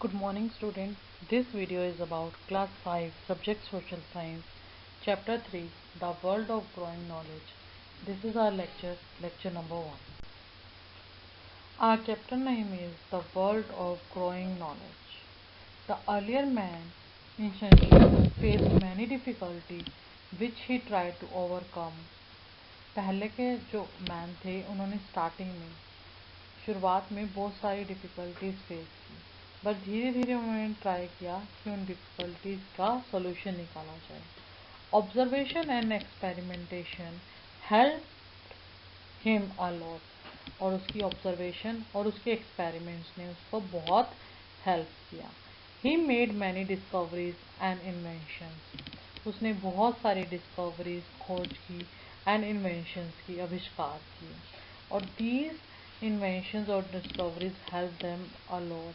Good morning student. This video is about class 5 subject social science chapter 3 the world of growing knowledge. This is our lecture number 1. Our chapter name is the world of growing knowledge. The earlier man anciently faced many difficulties which he tried to overcome. पहले के जो man थे उन्होंने शुरुआत में बहुत सारी difficulties face की, बट धीरे धीरे उन्होंने ट्राई किया कि उन डिफ़िकल्टीज का सोल्यूशन निकाला जाए. Observation and experimentation help him a lot, और उसकी ऑब्जर्वेशन और उसके एक्सपेरिमेंट्स ने उसको बहुत हेल्प किया. He made many discoveries and inventions, उसने बहुत सारी डिस्कवरीज खोज की एंड इन्वेंशंस की आविष्कार किए, और दीज इन्वेंशंस और discoveries help them a lot.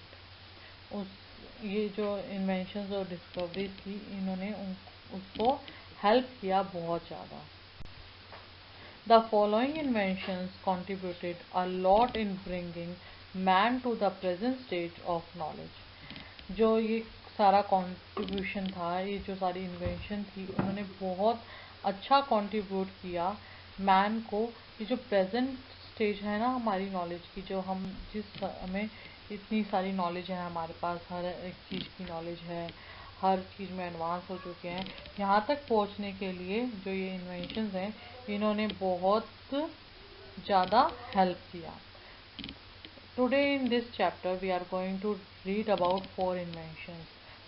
ये जो इन्वेंशंस और डिस्कवरीज थी इन्होंने उसको हेल्प किया बहुत ज़्यादा. The following inventions contributed a lot in bringing man to the present stage of knowledge. जो ये सारा कॉन्ट्रीब्यूशन था, ये जो सारी इन्वेंशन थी, उन्होंने बहुत अच्छा कॉन्ट्रीब्यूट किया मैन को. ये जो प्रेजेंट स्टेज है ना हमारी नॉलेज की, जो हम हमें इतनी सारी नॉलेज है हमारे पास, हर एक चीज़ की नॉलेज है, हर चीज़ में एडवांस हो चुके हैं, यहाँ तक पहुँचने के लिए जो ये इन्वेंशंस हैं इन्होंने बहुत ज़्यादा हेल्प किया. Today in this chapter we are going to read about 4 inventions.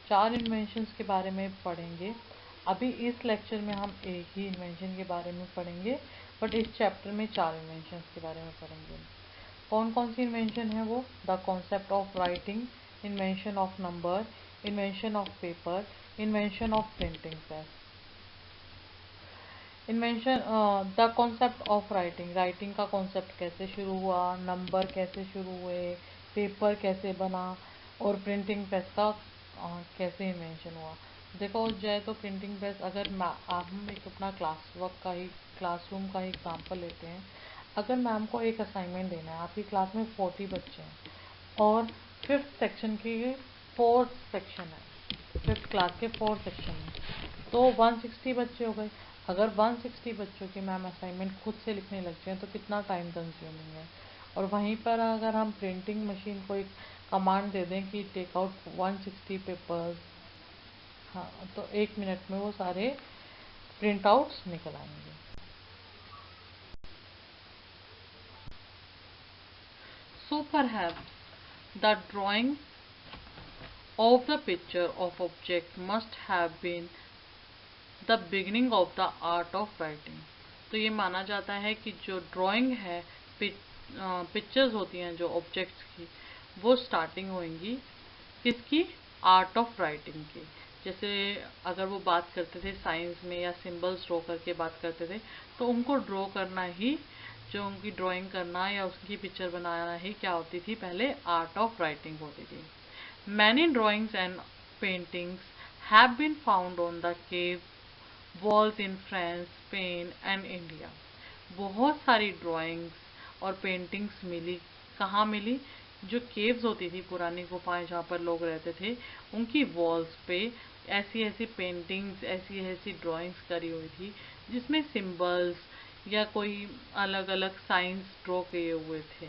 4 inventions के बारे में पढ़ेंगे. अभी इस लेक्चर में हम एक ही इन्वेंशन के बारे में पढ़ेंगे, बट इस चैप्टर में 4 इन्वेंशंस के बारे में पढ़ेंगे. कौन कौन सी इन्वेंशन है वो? The concept of writing, invention of number, invention of paper, invention of printing press. Invention the concept of writing, writing का कॉन्सेप्ट कैसे शुरू हुआ, नंबर कैसे शुरू हुए, पेपर कैसे बना, और प्रिंटिंग प्रेस का कैसे इन्वेंशन हुआ. देखो जाए तो प्रिंटिंग प्रेस, अगर हम एक अपना क्लासरूम का ही एग्जाम्पल लेते हैं. अगर मैम को एक असाइनमेंट देना है, आपकी क्लास में 40 बच्चे हैं और 5th सेक्शन के 4 सेक्शन है, 5th क्लास के 4 सेक्शन हैं, तो 160 बच्चे हो गए. अगर 160 बच्चों की मैम असाइनमेंट खुद से लिखने लग जाए तो कितना टाइम कंज्यूमिंग है. और वहीं पर अगर हम प्रिंटिंग मशीन को एक कमांड दे दें कि टेक आउट 160 पेपर्स, हाँ, तो 1 मिनट में वो सारे प्रिंट आउट्स निकल आएंगे. So perhaps the drawing of the picture of object must have been the beginning of the art of writing. तो ये माना जाता है कि जो ड्राइंग है, पिक्चर्स होती हैं जो ऑब्जेक्ट्स की, वो स्टार्टिंग होंगी किसकी? आर्ट ऑफ राइटिंग की. जैसे अगर वो बात करते थे साइंस में या सिंबल्स ड्रॉ करके बात करते थे, तो उनको ड्रॉ करना ही, जो उनकी ड्राइंग करना या उसकी पिक्चर बनाना ही क्या होती थी? पहले आर्ट ऑफ राइटिंग होती थी. Many drawings and paintings have been found on the cave walls in France, Spain and India. बहुत सारी ड्राइंग्स और पेंटिंग्स मिली. कहाँ मिली? जो केव्स होती थी, पुरानी गुफाएं जहाँ पर लोग रहते थे, उनकी वॉल्स पे ऐसी ऐसी पेंटिंग्स, ऐसी ऐसी ड्राइंग्स करी हुई थी जिसमें सिंबल्स या कोई अलग अलग साइंस ड्रॉ किए हुए थे.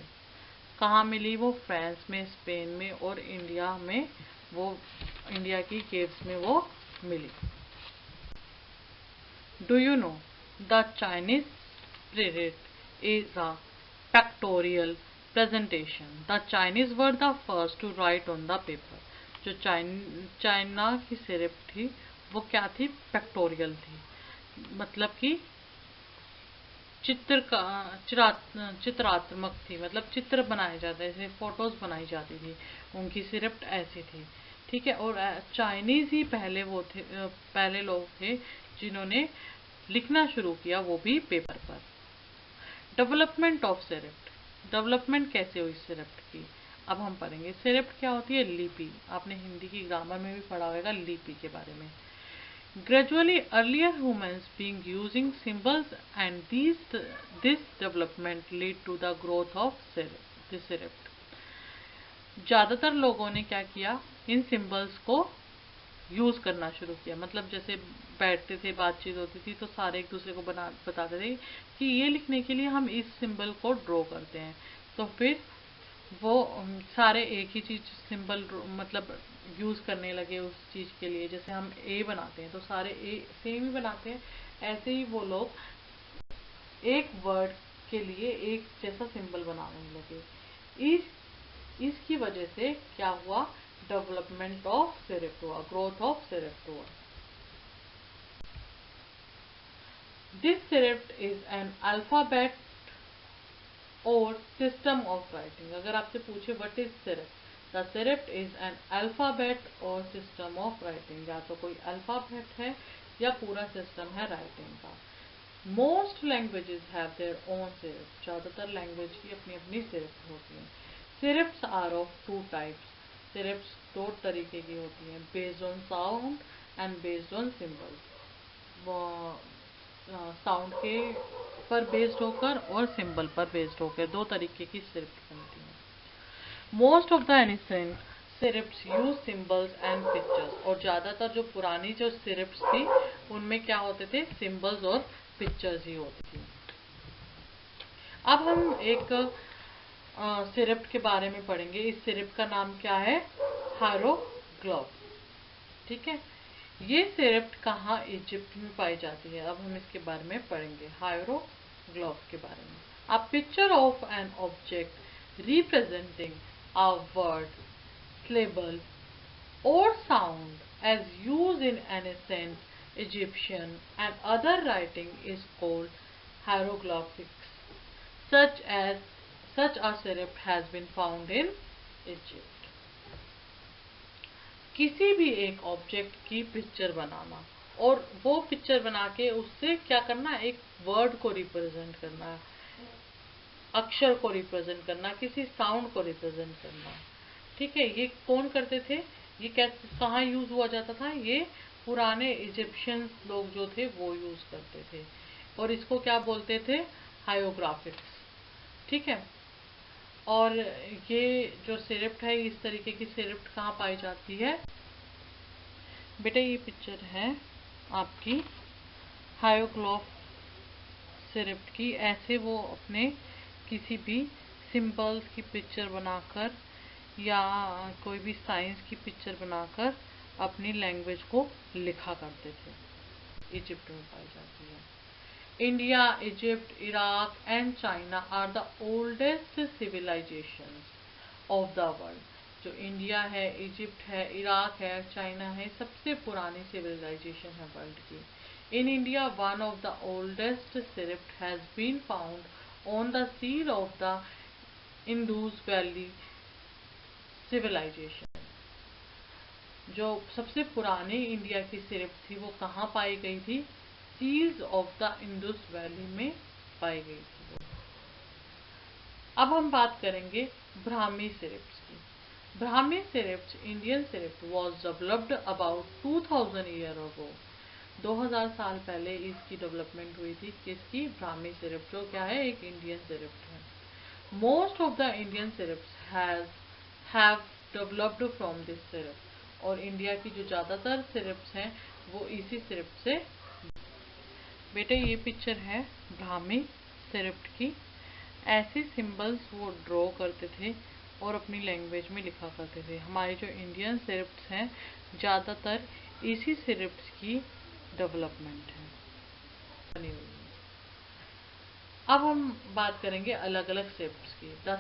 कहाँ मिली वो? फ्रांस में, स्पेन में और इंडिया में. वो इंडिया की केव्स में वो मिली. Do you know the Chinese spirit is a pictorial presentation. The Chinese were the first to write on the paper. जो चाइना की सिर्फ थी वो क्या थी? पिक्टोरियल थी. मतलब कि चित्रात्मक थी, मतलब चित्र बनाए जाते थे, फोटोज बनाई जाती थी. उनकी सिर्फ ऐसी थी. ठीक है. और चाइनीज ही पहले लोग थे जिन्होंने लिखना शुरू किया, वो भी पेपर पर. Development of सिरिफ्ट. डेवलपमेंट कैसे हुई सिरिफ्ट की, अब हम पढ़ेंगे. सिरिफ्ट क्या होती है? लिपि. आपने हिंदी की ग्रामर में भी पढ़ा होगा लिपि के बारे में. Gradually earlier humans being using symbols and this development lead to the growth of script. ज़्यादातर लोगों ने क्या किया? इन सिंबल्स को यूज करना शुरू किया। मतलब जैसे बैठते थे, बातचीत होती थी, तो सारे एक दूसरे को बताते थे कि ये लिखने के लिए हम इस सिंबल को ड्रॉ करते हैं। तो फिर वो सारे एक ही चीज सिंबल मतलब यूज करने लगे उस चीज के लिए। जैसे हम ए बनाते हैं तो सारे ए सेम ही बनाते हैं, ऐसे ही वो लोग एक वर्ड के लिए एक जैसा सिंबल बनाने लगे। इसकी वजह से क्या हुआ, डेवलपमेंट ऑफ सिरिफ्ट हुआ, ग्रोथ ऑफ सिरिफ्ट हुआ। This script is an alphabet or system of writing. अगर आपसे पूछे what is script, the script is an alphabet or system of writing. या तो कोई अल्फाबेट है या पूरा सिस्टम है राइटिंग का। Most languages have their own script. ज्यादातर लैंग्वेज की अपनी अपनी सिरिफ्ट होती है। Scripts are of two types. Scripts दो तरीके की होती हैं, based on sound and based on symbols. Sound के पर बेस्ड होकर और सिंबल पर बेस्ड होकर दो तरीके की सिरिफ्ट बनती हैं। Most of the ancient scripts use symbols and pictures. और ज्यादातर जो पुरानी जो सिरिफ्ट्स थी उनमें क्या होते थे, सिंबल्स और पिक्चर्स ही होती थी। अब हम एक सिरिफ्ट के बारे में पढ़ेंगे। इस सिरिफ्ट का नाम क्या है, हायरोग्लिफ। ठीक है, ये सिरिफ्ट कहाँ, इजिप्ट में पाई जाती है। अब हम इसके बारे में पढ़ेंगे, हायरोग्लिफ के बारे में। A picture of an object representing a word, syllable or sound as used in ancient Egyptian and other writing is called hieroglyphics. Such a script has been found in Egypt. किसी भी एक ऑब्जेक्ट की picture बनाना और वो picture बना के उससे क्या करना, एक वर्ड को रिप्रेजेंट करना, अक्षर को रिप्रेजेंट करना, किसी साउंड को रिप्रेजेंट करना। ठीक है, ये कौन करते थे, ये कैसे कहाँ यूज हुआ जाता था, ये पुराने इजिप्शियन लोग जो थे वो यूज करते थे। और इसको क्या बोलते थे, हायोग्राफिक्स। ठीक है, और ये जो सिरिफ्ट है, इस तरीके की सिरिफ्ट कहाँ पाई जाती है। बेटा ये पिक्चर है आपकी हायोग्लिफ सिरिफ्ट की। ऐसे वो अपने किसी भी सिंबल्स की पिक्चर बनाकर या कोई भी साइंस की पिक्चर बनाकर अपनी लैंग्वेज को लिखा करते थे। इजिप्ट में पाई जाती है। India, Egypt, Iraq and China are the oldest civilisations of the world. जो इंडिया है, इजिप्ट है, इराक है, चाइना है, सबसे पुरानी सिविलाइजेशन है वर्ल्ड की। In India, one of the oldest script has been found on the seal of the Indus Valley Civilization. जो सबसे पुरानी इंडिया की सिरिफ्ट थी वो कहाँ पाई गई थी, seals of the Indus valley में पाई गई थी। अब हम बात करेंगे ब्राह्मी सिरिफ्ट्स की। Brahmi script, Indian script was developed about 2000 year ago. 2000 साल पहले इसकी डेवलपमेंट हुई थी। किसकी, ब्राह्मी सिरिफ्ट, जो क्या है, एक इंडियन सिरिफ्ट है। Most of the Indian script have developed from this script. और इंडिया की जो ज्यादातर सिरिफ्ट हैं वो इसी सिरिफ्ट से। बेटे ये पिक्चर है ब्राह्मी सिरिफ्ट की। ऐसे सिंबल्स वो ड्रॉ करते थे और अपनी लैंग्वेज में लिखा करते थे। हमारे जो इंडियन सिरिफ्ट्स हैं ज़्यादातर इसी सिरिफ्ट्स की डेवलपमेंट है, बनी हुई है। अब हम बात करेंगे अलग अलग सिरिफ्ट्स की। The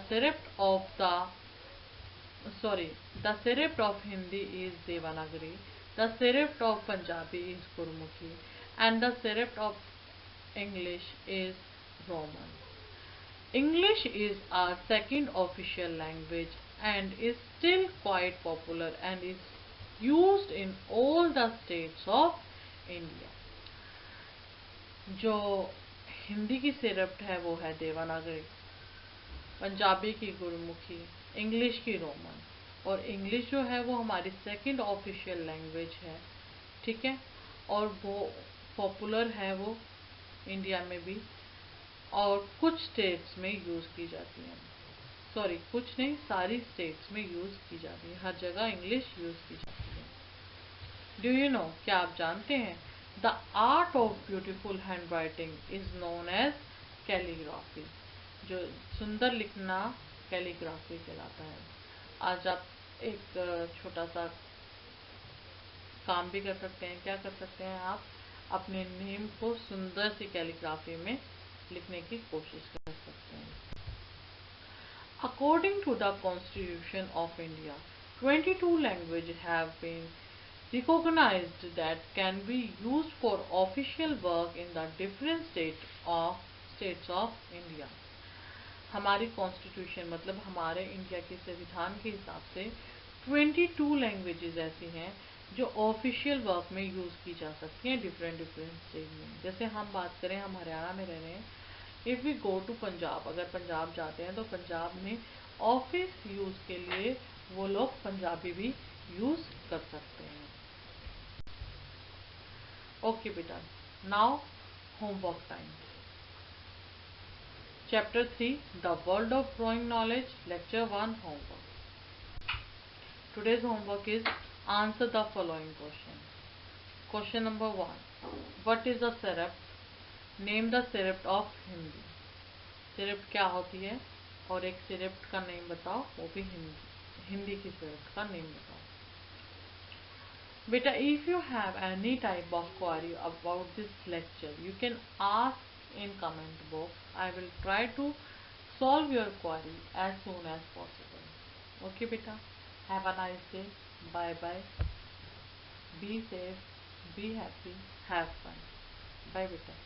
script of Hindi is Devanagari, the script of Punjabi is Gurmukhi and the script of English is Roman. English is our second official language and is still quite popular and is used in all the states of India. जो हिंदी की सिरिफ्ट है वो है देवनागरी, पंजाबी की Gurmukhi, English की Roman. और English जो है वो हमारी सेकंड ऑफिशियल लैंग्वेज है। ठीक है, और वो पॉपुलर है वो इंडिया में भी और कुछ स्टेट्स में यूज की जाती है। सॉरी कुछ नहीं, सारी स्टेट्स में यूज की जाती है, हर जगह इंग्लिश यूज की जाती है। डू यू नो, क्या आप जानते हैं, the art of beautiful hand writing is known as calligraphy. जो सुंदर लिखना कैलीग्राफी कहलाता है। आज आप एक छोटा सा काम भी कर सकते हैं। क्या कर सकते हैं आप, अपने नेम को सुंदर सी कैलीग्राफी में लिखने की कोशिश कर सकते हैं। According to the Constitution of India, 22 languages have been recognized that can be used for official work in the different states of India. हमारी कॉन्स्टिट्यूशन मतलब हमारे इंडिया के संविधान के हिसाब से 22 लैंग्वेजेस ऐसी हैं जो ऑफिशियल वर्क में यूज़ की जा सकती हैं डिफरेंट स्टेट में। जैसे हम बात करें, हम हरियाणा में रह रहे हैं, if we go to Punjab, अगर पंजाब जाते हैं तो पंजाब में ऑफिस यूज़ के लिए वो लोग पंजाबी भी यूज़ कर सकते हैं। ओके बेटा, now homework time. Chapter 3, The World of Drawing Knowledge, Lecture 1, Homework. Today's homework is answer the following question. Question number 1. What is the syrup? Name the syrup of Hindi. Syrup क्या होती है और एक syrup का name बताओ, वो भी हिंदी की सिरप का नेम बताओ। बेटा, if you have any type of query about this lecture, you can ask in comment box. I will try to solve your query as soon as possible. Okay beta, have a nice day. Bye bye. Be safe, be happy, have fun. Bye beta.